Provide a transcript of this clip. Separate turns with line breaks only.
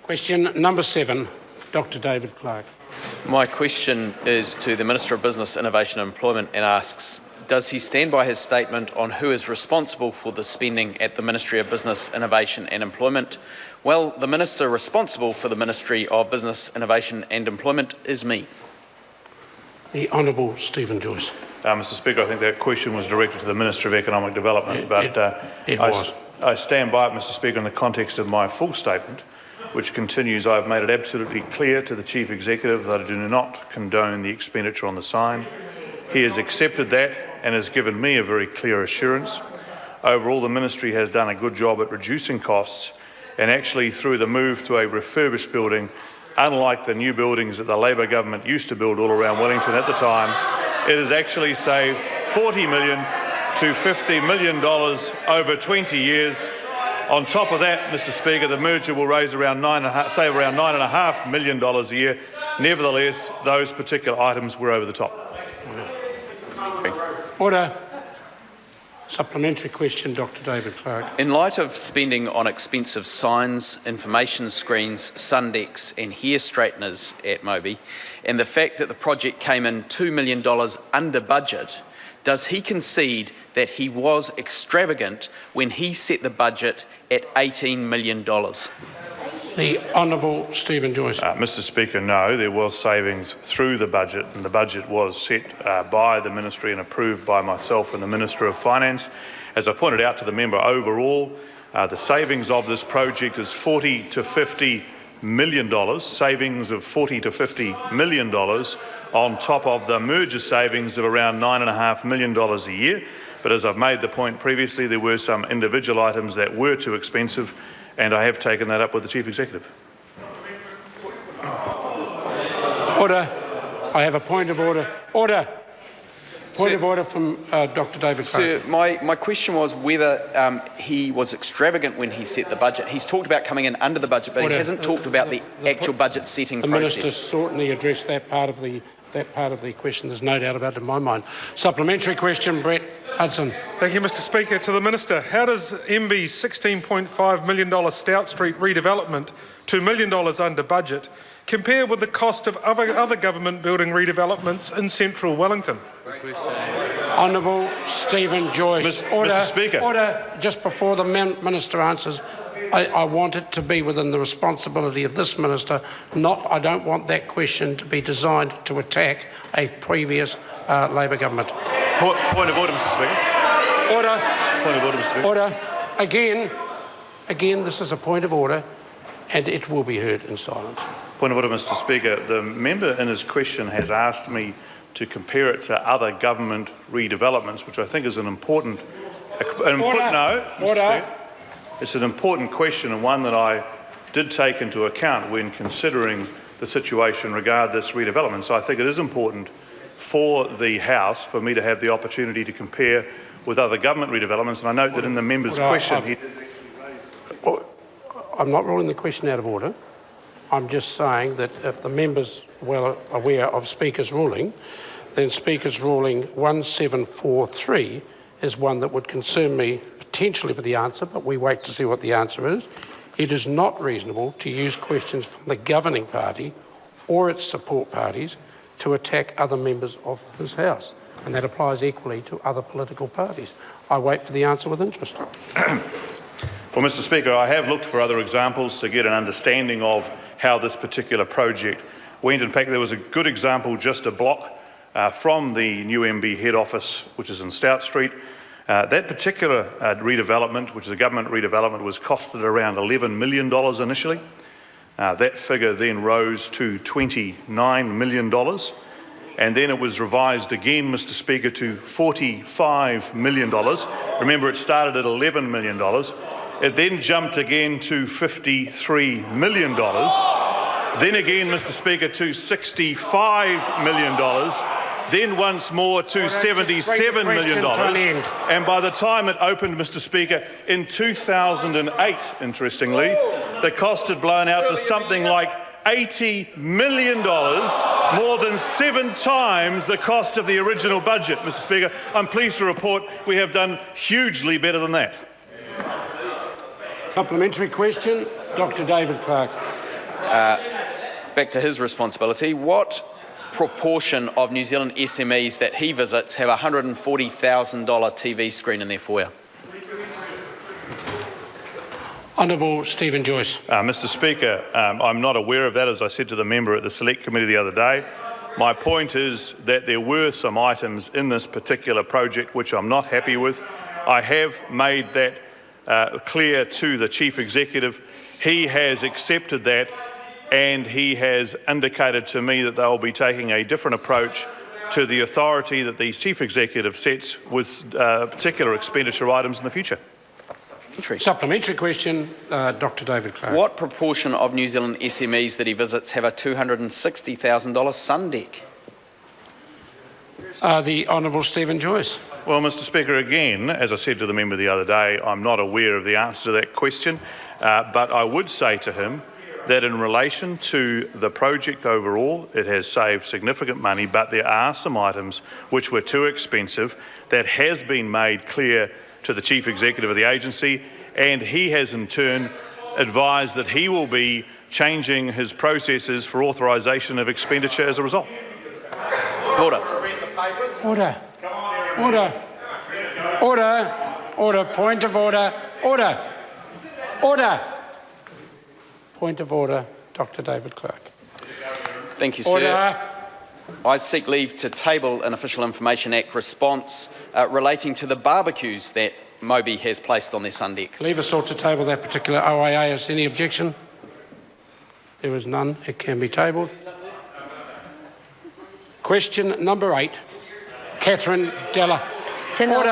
Question number 7, Dr David Clark.
My question is to the Minister of Business, Innovation and Employment and asks, does he stand by his statement on who is responsible for the spending at the Ministry of Business, Innovation and Employment? Well, the Minister responsible for the Ministry of Business, Innovation and Employment is me.
The Honourable Stephen Joyce.
Mr Speaker, I think that question was directed to the Minister of Economic Development, I stand by it, Mr Speaker, in the context of my full statement, which continues, I have made it absolutely clear to the Chief Executive that I do not condone the expenditure on the sign. He has accepted that and has given me a very clear assurance. Overall, the Ministry has done a good job at reducing costs, and actually through the move to a refurbished building, unlike the new buildings that the Labor government used to build all around Wellington at the time, it has actually saved $40 million to $50 million over 20 years. On top of that, Mr Speaker, the merger will raise around $9.5 million a year. Nevertheless, those particular items were over the top.
Order. Supplementary question, Dr David Clark.
In light of spending on expensive signs, information screens, sun decks and hair straighteners at Moby, and the fact that the project came in $2 million under budget, does he concede that he was extravagant when he set the budget at $18 million?
The Honourable Stephen Joyce.
Mr Speaker, no, there was savings through the budget, and the budget was set by the Ministry and approved by myself and the Minister of Finance. As I pointed out to the member, overall, the savings of this project is $40 to $50 million, savings of $40 to $50 million on top of the merger savings of around $9.5 million a year. But as I've made the point previously, there were some individual items that were too expensive, and I have taken that up with the Chief Executive.
Order. I have a point of order. Order. Point of order from Dr David Clark.
Sir, my question was whether he was extravagant when he set the budget. He's talked about coming in under the budget, but he hasn't talked about the actual budget setting process.
The Minister certainly addressed that part of the question. There's no doubt about it in my mind. Supplementary question, Brett Hudson.
Thank you, Mr Speaker. To the Minister, how does MB's $16.5 million Stout Street redevelopment, $2 million under budget, compare with the cost of other government building redevelopments in central Wellington?
Honourable Stephen Joyce. Order,
Mr Speaker.
Order. Just before the Minister answers, I want it to be within the responsibility of this Minister. I don't want that question to be designed to attack a previous Labor government.
Point of order, Mr Speaker.
Order.
Point of order, Mr Speaker.
Order. Again, this is a point of order, and it will be heard in silence.
Point of order, Mr Speaker. The member in his question has asked me to compare it to other government redevelopments, which I think is an important... No, Mr Speaker. It's an important question, and one that I did take into account when considering the situation regarding this redevelopment. So I think it is important for the House for me to have the opportunity to compare with other government redevelopments, and I note that in the member's question he did actually raise...
I'm not ruling the question out of order. I'm just saying that if the member's well aware of Speaker's ruling, then Speaker's ruling 1743 is one that would concern me potentially with the answer, but we wait to see what the answer is. It is not reasonable to use questions from the governing party or its support parties to attack other members of this House, and that applies equally to other political parties. I wait for the answer with interest.
Well, Mr Speaker, I have looked for other examples to get an understanding of how this particular project went. In fact, there was a good example just a block from the new MB head office, which is in Stout Street. That particular redevelopment, which is a government redevelopment, was costed around $11 million initially. That figure then rose to $29 million. And then it was revised again, Mr Speaker, to $45 million. Remember, it started at $11 million. It then jumped again to $53 million. Then again, Mr Speaker, to $65 million. Then once more to $77 million. And by the time it opened, Mr Speaker, in 2008, interestingly, the cost had blown out to something like $80 million, more than 7 times the cost of the original budget. Mr Speaker, I'm pleased to report we have done hugely better than that.
Supplementary question, Dr David Clark.
back to his responsibility, what proportion of New Zealand SMEs that he visits have a $140,000 TV screen in their foyer?
Honourable Stephen Joyce.
Mr Speaker, I'm not aware of that, as I said to the member at the Select Committee the other day. My point is that there were some items in this particular project which I'm not happy with. I have made that clear to the Chief Executive. He has accepted that, and he has indicated to me that they'll be taking a different approach to the authority that the Chief Executive sets with particular expenditure items in the future.
Supplementary question, Dr David Clark.
What proportion of New Zealand SMEs that he visits have a $260,000 sun deck?
The Honourable Stephen Joyce.
Well, Mr Speaker, again, as I said to the member the other day, I'm not aware of the answer to that question, but I would say to him that in relation to the project overall, it has saved significant money, but there are some items which were too expensive. That has been made clear to the Chief Executive of the agency, and he has in turn advised that he will be changing his processes for authorisation of expenditure as a result.
Order.
Order. Order. Order. Order. Point of order. Order. Order. Point of order, Dr David Clark.
Thank you, sir.
Order.
I seek leave to table an Official Information Act response relating to the barbecues that Moby has placed on their sun deck.
Leave us all to table that particular OIA. Is there any objection? There is none. It can be tabled. Question number 8. Catherine Della.
Order.